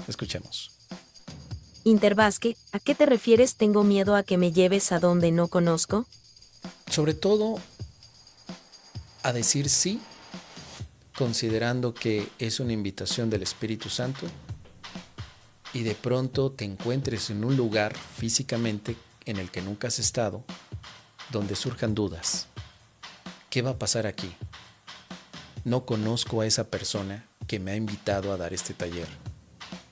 Escuchemos. Intervasque, ¿a qué te refieres? Tengo miedo a que me lleves a donde no conozco. Sobre todo a decir sí, considerando que es una invitación del Espíritu Santo y de pronto te encuentres en un lugar físicamente en el que nunca has estado, donde surjan dudas. ¿Qué va a pasar aquí? No conozco a esa persona que me ha invitado a dar este taller.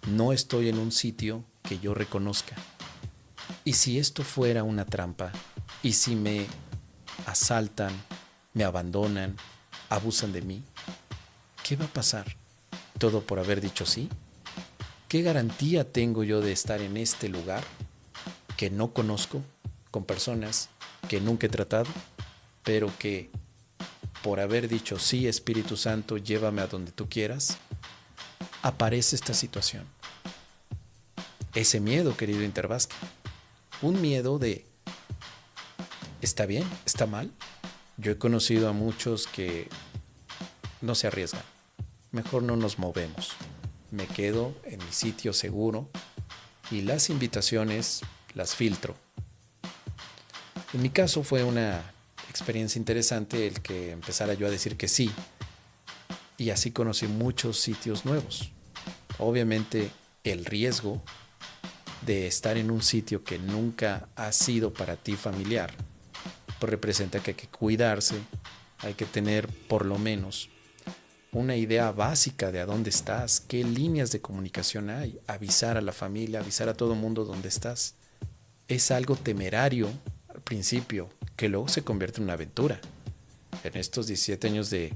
No estoy en un sitio que yo reconozca. ¿Y si esto fuera una trampa? ¿Y si me asaltan, me abandonan, abusan de mí? ¿Qué va a pasar? ¿Todo por haber dicho sí? ¿Qué garantía tengo yo de estar en este lugar que no conozco, con personas que nunca he tratado, pero que por haber dicho sí, Espíritu Santo, llévame a donde tú quieras, aparece esta situación? Ese miedo, querido Intervasque, un miedo de ¿está bien? ¿Está mal? Yo he conocido a muchos que no se arriesgan. Mejor no nos movemos. Me quedo en mi sitio seguro y las invitaciones las filtro. En mi caso fue una experiencia interesante el que empezara yo a decir que sí, y así conocí muchos sitios nuevos. Obviamente el riesgo de estar en un sitio que nunca ha sido para ti familiar, pues representa que hay que cuidarse, hay que tener por lo menos una idea básica de a dónde estás, qué líneas de comunicación hay, avisar a la familia, avisar a todo el mundo dónde estás. Es algo temerario al principio, que luego se convierte en una aventura. En estos 17 años de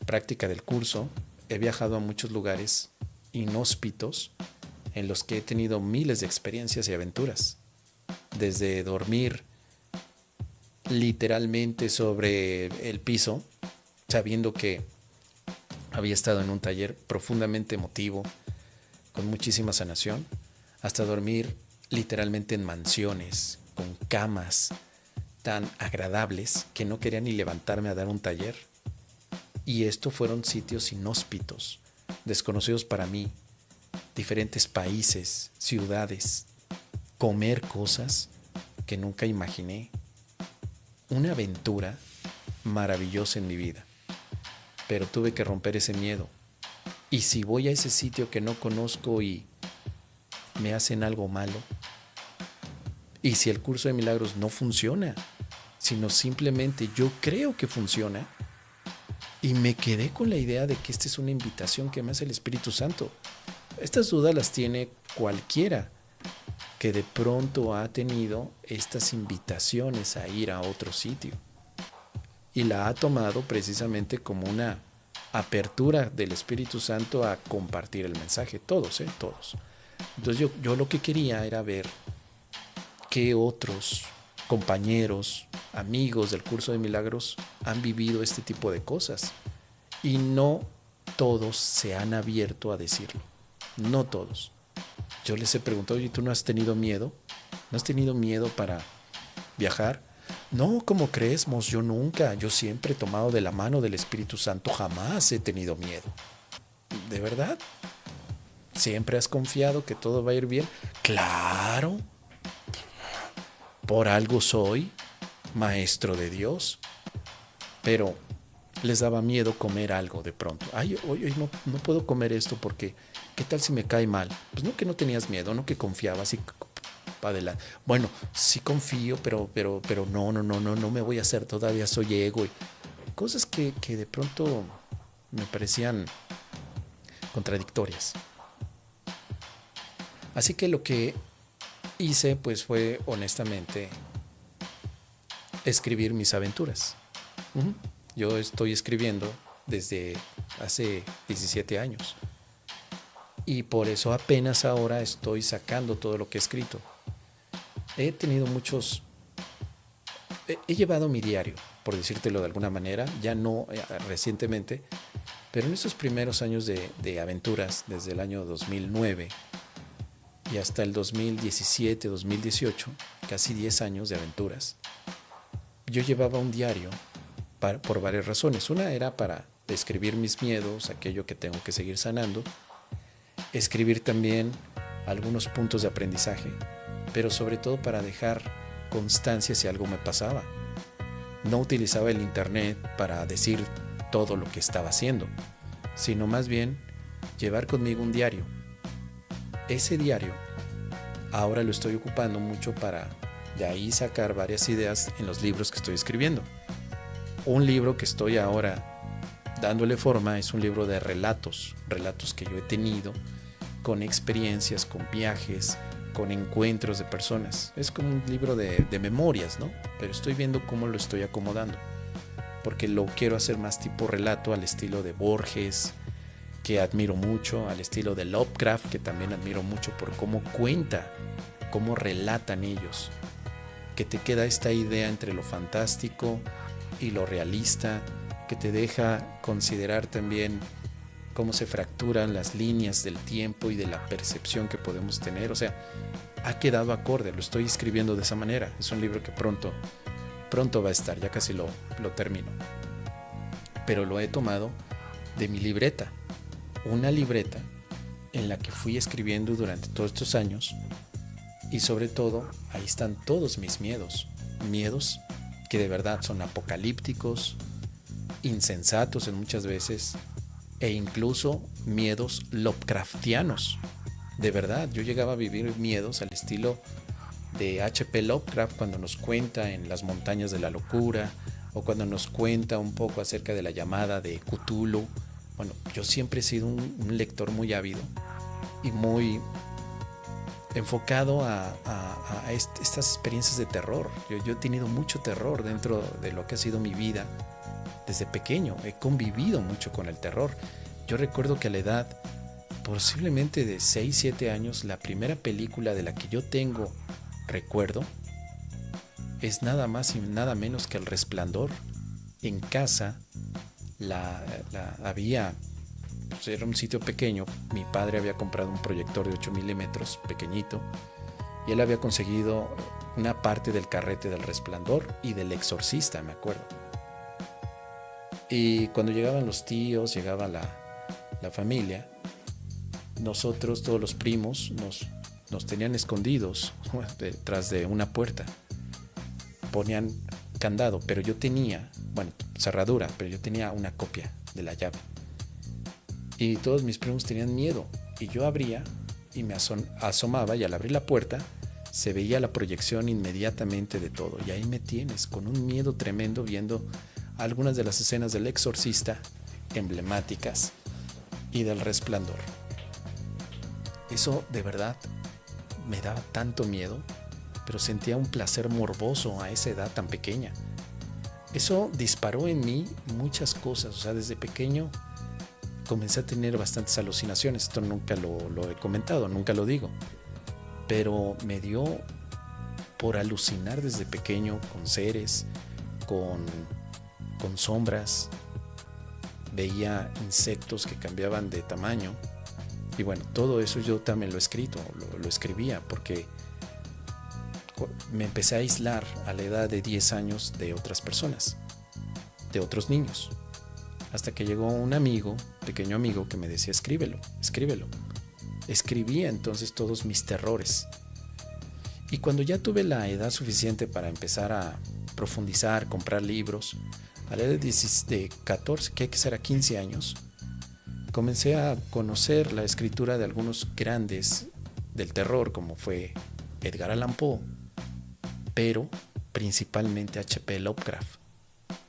práctica del curso, he viajado a muchos lugares inhóspitos en los que he tenido miles de experiencias y aventuras. Desde dormir literalmente sobre el piso, sabiendo que había estado en un taller profundamente emotivo, con muchísima sanación, hasta dormir literalmente en mansiones, con camas tan agradables que no quería ni levantarme a dar un taller. Y esto fueron sitios inhóspitos, desconocidos para mí, diferentes países, ciudades, comer cosas que nunca imaginé. Una aventura maravillosa en mi vida, pero tuve que romper ese miedo. Y si voy a ese sitio que no conozco y me hacen algo malo, y si el curso de milagros no funciona, sino simplemente yo creo que funciona, y me quedé con la idea de que esta es una invitación que me hace el Espíritu Santo. Estas dudas las tiene cualquiera que de pronto ha tenido estas invitaciones a ir a otro sitio y la ha tomado precisamente como una apertura del Espíritu Santo a compartir el mensaje. Todos, todos. Entonces yo lo que quería era ver qué otros compañeros, amigos del curso de milagros han vivido este tipo de cosas. Y no todos se han abierto a decirlo. No todos. Yo les he preguntado, oye, ¿tú no has tenido miedo? ¿No has tenido miedo para viajar? No, ¿cómo crees, Mos? Yo nunca, yo siempre he tomado de la mano del Espíritu Santo, jamás he tenido miedo. ¿De verdad? ¿Siempre has confiado que todo va a ir bien? Claro, por algo soy maestro de Dios, pero les daba miedo comer algo de pronto. Ay, hoy no puedo comer esto porque, ¿qué tal si me cae mal? Pues no, que no tenías miedo, no, que confiabas y para adelante. Bueno, sí confío, pero no me voy a hacer, todavía soy ego. Y cosas que de pronto me parecían contradictorias. Así que lo que hice pues fue honestamente escribir mis aventuras. Yo estoy escribiendo desde hace 17 años y por eso apenas ahora estoy sacando todo lo que he escrito. He tenido muchos... He llevado mi diario, por decírtelo de alguna manera, ya no recientemente, pero en esos primeros años de aventuras, desde el año 2009 y hasta el 2017, 2018, casi 10 años de aventuras, yo llevaba un diario por varias razones. Una era para escribir mis miedos, aquello que tengo que seguir sanando, escribir también algunos puntos de aprendizaje, pero sobre todo para dejar constancia si algo me pasaba. No utilizaba el internet para decir todo lo que estaba haciendo, sino más bien llevar conmigo un diario. Ese diario ahora lo estoy ocupando mucho para de ahí sacar varias ideas en los libros que estoy escribiendo. Un libro que estoy ahora dándole forma es un libro de relatos que yo he tenido con experiencias, con viajes, con encuentros de personas. Es como un libro de memorias, ¿no? Pero estoy viendo cómo lo estoy acomodando, porque lo quiero hacer más tipo relato al estilo de Borges, que admiro mucho, al estilo de Lovecraft, que también admiro mucho por cómo cuenta, cómo relatan ellos, que te queda esta idea entre lo fantástico y lo realista, que te deja considerar también cómo se fracturan las líneas del tiempo y de la percepción que podemos tener. O sea, ha quedado acorde, lo estoy escribiendo de esa manera. Es un libro que pronto va a estar, ya casi lo termino. Pero lo he tomado de mi libreta, una libreta en la que fui escribiendo durante todos estos años, y sobre todo ahí están todos mis miedos que de verdad son apocalípticos, insensatos en muchas veces, e incluso miedos Lovecraftianos. De verdad, yo llegaba a vivir miedos al estilo de H.P. Lovecraft cuando nos cuenta en Las montañas de la locura, o cuando nos cuenta un poco acerca de la llamada de Cthulhu. Bueno, yo siempre he sido un lector muy ávido y muy enfocado a estas experiencias de terror. Yo he tenido mucho terror dentro de lo que ha sido mi vida. Desde pequeño he convivido mucho con el terror. Yo recuerdo que a la edad posiblemente de 6, 7 años, la primera película de la que yo tengo recuerdo es nada más y nada menos que El Resplandor. En casa había, pues era un sitio pequeño, mi padre había comprado un proyector de 8 milímetros pequeñito, y él había conseguido una parte del carrete del Resplandor y del Exorcista, me acuerdo. Y cuando llegaban los tíos, llegaba la familia, nosotros, todos los primos, nos tenían escondidos detrás de una puerta. Ponían candado, pero yo tenía, cerradura, pero yo tenía una copia de la llave. Y todos mis primos tenían miedo, y yo abría y me asomaba, y al abrir la puerta se veía la proyección inmediatamente de todo. Y ahí me tienes, con un miedo tremendo, viendo algunas de las escenas del Exorcista emblemáticas y del Resplandor. Eso de verdad me daba tanto miedo, pero sentía un placer morboso a esa edad tan pequeña. Eso disparó en mí muchas cosas. O sea, desde pequeño comencé a tener bastantes alucinaciones. Esto nunca lo he comentado, nunca lo digo, pero me dio por alucinar desde pequeño con seres, con sombras. Veía insectos que cambiaban de tamaño. Y bueno, todo eso yo también lo he escrito, lo escribía, porque me empecé a aislar a la edad de 10 años de otras personas, de otros niños, hasta que llegó un amigo, pequeño amigo, que me decía: escríbelo. Escribía entonces todos mis terrores. Y cuando ya tuve la edad suficiente para empezar a profundizar, comprar libros, a la edad de 14, que será 15 años, comencé a conocer la escritura de algunos grandes del terror, como fue Edgar Allan Poe, pero principalmente H.P. Lovecraft.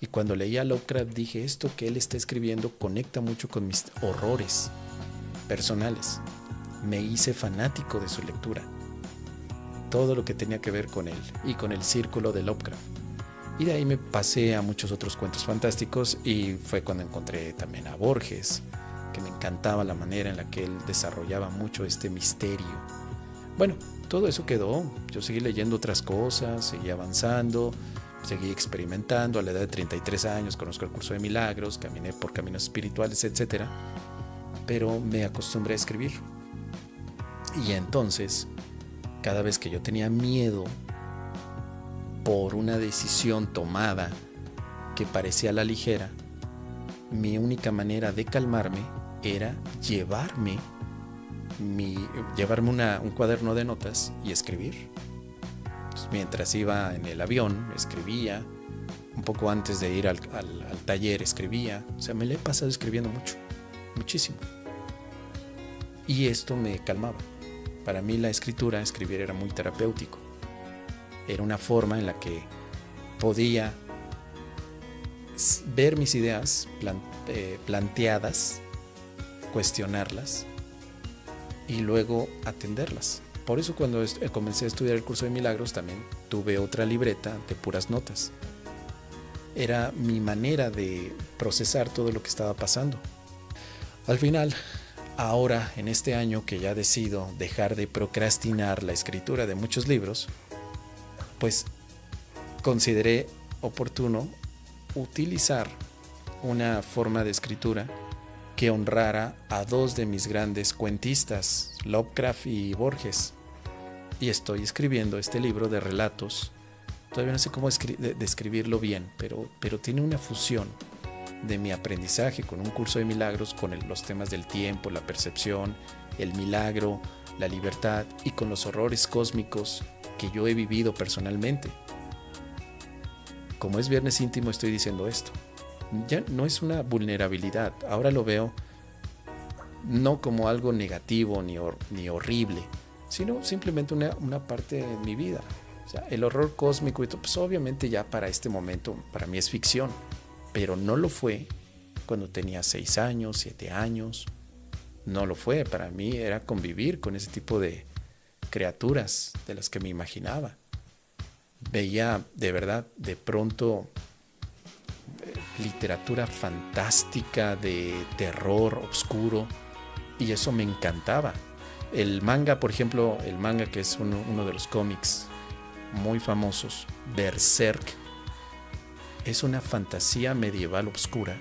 Y cuando leía a Lovecraft dije: esto que él está escribiendo conecta mucho con mis horrores personales. Me hice fanático de su lectura, todo lo que tenía que ver con él y con el círculo de Lovecraft. Y de ahí me pasé a muchos otros cuentos fantásticos, y fue cuando encontré también a Borges, que me encantaba la manera en la que él desarrollaba mucho este misterio. Bueno, todo eso quedó. Yo seguí leyendo otras cosas, seguí avanzando, seguí experimentando. A la edad de 33 años conozco el curso de milagros, caminé por caminos espirituales, etc. Pero me acostumbré a escribir. Y entonces, cada vez que yo tenía miedo por una decisión tomada que parecía a la ligera, mi única manera de calmarme era llevarme llevarme un cuaderno de notas y escribir. Entonces, mientras iba en el avión, escribía. Un poco antes de ir al taller, escribía. O sea, me la he pasado escribiendo mucho, muchísimo. Y esto me calmaba. Para mí la escritura, escribir era muy terapéutico. Era una forma en la que podía ver mis ideas planteadas, cuestionarlas y luego atenderlas. Por eso cuando comencé a estudiar el curso de milagros también tuve otra libreta de puras notas. Era mi manera de procesar todo lo que estaba pasando. Al final, ahora en este año que ya decido dejar de procrastinar la escritura de muchos libros, pues consideré oportuno utilizar una forma de escritura que honrara a dos de mis grandes cuentistas, Lovecraft y Borges. Y estoy escribiendo este libro de relatos. Todavía no sé cómo describirlo bien, pero tiene una fusión de mi aprendizaje con un curso de milagros, con los temas del tiempo, la percepción, el milagro, la libertad y con los horrores cósmicos que yo he vivido personalmente. Como es Viernes Íntimo, estoy diciendo esto. Ya no es una vulnerabilidad, ahora lo veo no como algo negativo ni horrible, sino simplemente una parte de mi vida. O sea, el horror cósmico, pues obviamente ya para este momento, para mí es ficción, pero no lo fue cuando tenía 6 años, 7 años. No lo fue, para mí era convivir con ese tipo de criaturas de las que me imaginaba. Veía de verdad de pronto literatura fantástica de terror oscuro y eso me encantaba. El manga, por ejemplo, que es uno de los cómics muy famosos, Berserk, es una fantasía medieval oscura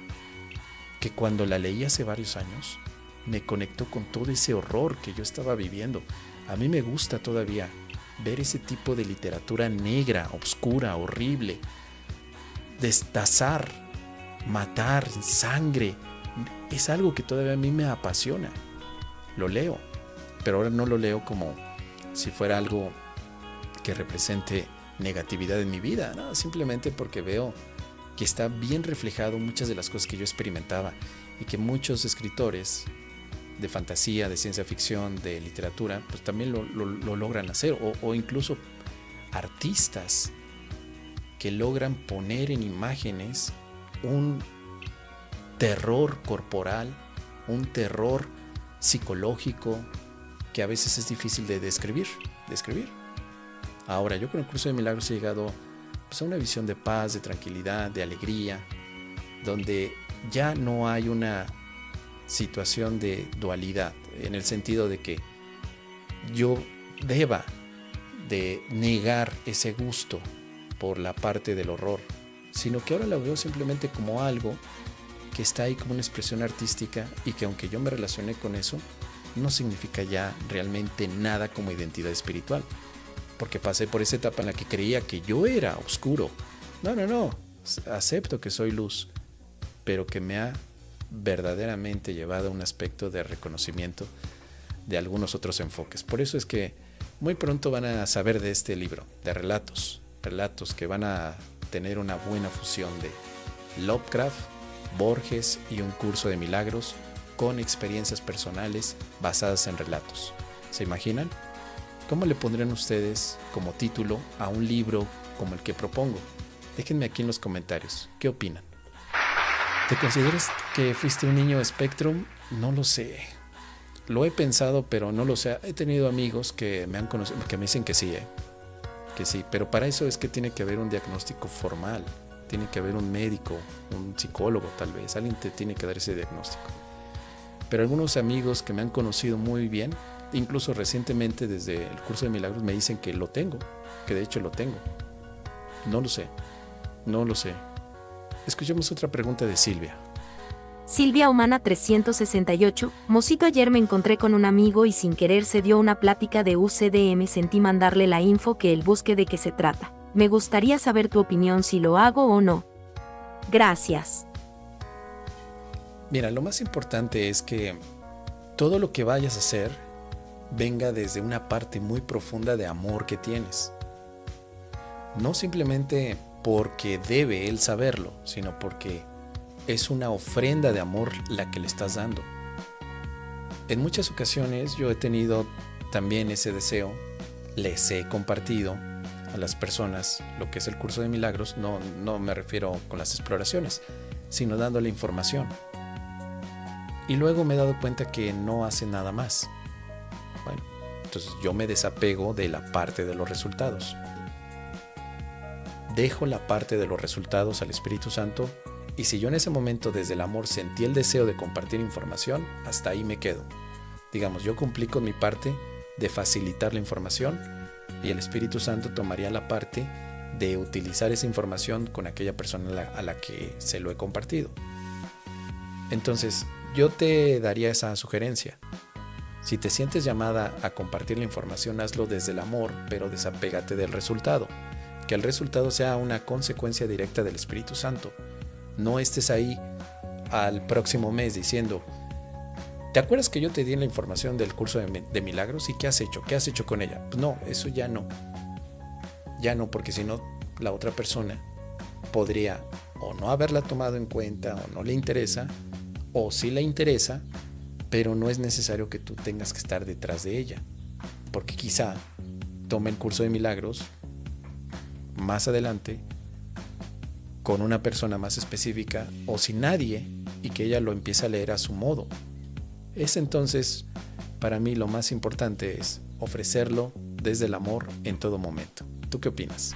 que cuando la leí hace varios años me conectó con todo ese horror que yo estaba viviendo. A mí me gusta todavía ver ese tipo de literatura negra, oscura, horrible, destazar, matar, sangre. Es algo que todavía a mí me apasiona. Lo leo, pero ahora no lo leo como si fuera algo que represente negatividad en mi vida, ¿no? Simplemente porque veo que está bien reflejado muchas de las cosas que yo experimentaba y que muchos escritores de fantasía, de ciencia ficción, de literatura, pues también lo logran hacer, o incluso artistas que logran poner en imágenes un terror corporal, un terror psicológico que a veces es difícil de describir. Ahora, yo con el curso de milagros he llegado pues, a una visión de paz, de tranquilidad, de alegría, donde ya no hay una situación de dualidad, en el sentido de que yo deba de negar ese gusto por la parte del horror, sino que ahora lo veo simplemente como algo que está ahí como una expresión artística y que aunque yo me relacioné con eso, no significa ya realmente nada como identidad espiritual, porque pasé por esa etapa en la que creía que yo era oscuro. No, acepto que soy luz, pero que me ha verdaderamente llevado a un aspecto de reconocimiento de algunos otros enfoques. Por eso es que muy pronto van a saber de este libro, de relatos que van a tener una buena fusión de Lovecraft, Borges y un curso de milagros con experiencias personales basadas en relatos. ¿Se imaginan? ¿Cómo le pondrían ustedes como título a un libro como el que propongo? Déjenme aquí en los comentarios. ¿Qué opinan? ¿Te consideras que fuiste un niño Spectrum? No lo sé. Lo he pensado, pero no lo sé. He tenido amigos que me han conocido, que me dicen que sí, que sí. Pero para eso es que tiene que haber un diagnóstico formal. Tiene que haber un médico, un psicólogo tal vez. Alguien te tiene que dar ese diagnóstico. Pero algunos amigos que me han conocido muy bien, incluso recientemente desde el curso de milagros, me dicen que lo tengo, que de hecho lo tengo. No lo sé. Escuchemos otra pregunta de Silvia. Silvia Humana 368, Mosito, ayer me encontré con un amigo y sin querer se dio una plática de UCDM, sentí mandarle la info que él busque de qué se trata. Me gustaría saber tu opinión si lo hago o no. Gracias. Mira, lo más importante es que todo lo que vayas a hacer venga desde una parte muy profunda de amor que tienes. No simplemente porque debe él saberlo, sino porque es una ofrenda de amor la que le estás dando. En muchas ocasiones yo he tenido también ese deseo, les he compartido a las personas lo que es el curso de milagros, no me refiero con las exploraciones, sino dándole información. Y luego me he dado cuenta que no hace nada más. Bueno, entonces yo me desapego de la parte de los resultados. Dejo la parte de los resultados al Espíritu Santo, y si yo en ese momento desde el amor sentí el deseo de compartir información, hasta ahí me quedo. Digamos, yo cumplí con mi parte de facilitar la información, y el Espíritu Santo tomaría la parte de utilizar esa información con aquella persona a la que se lo he compartido. Entonces, yo te daría esa sugerencia. Si te sientes llamada a compartir la información, hazlo desde el amor, pero desapégate del resultado. Que el resultado sea una consecuencia directa del Espíritu Santo. No estés ahí al próximo mes diciendo: ¿te acuerdas que yo te di la información del curso de milagros? ¿Y qué has hecho? ¿Qué has hecho con ella? Pues no, eso ya no. Ya no, porque si no, la otra persona podría o no haberla tomado en cuenta, o no le interesa, o sí le interesa, pero no es necesario que tú tengas que estar detrás de ella, porque quizá tome el curso de milagros más adelante con una persona más específica o sin nadie, y que ella lo empiece a leer a su modo. Es entonces, para mí, lo más importante es ofrecerlo desde el amor en todo momento. ¿Tú qué opinas?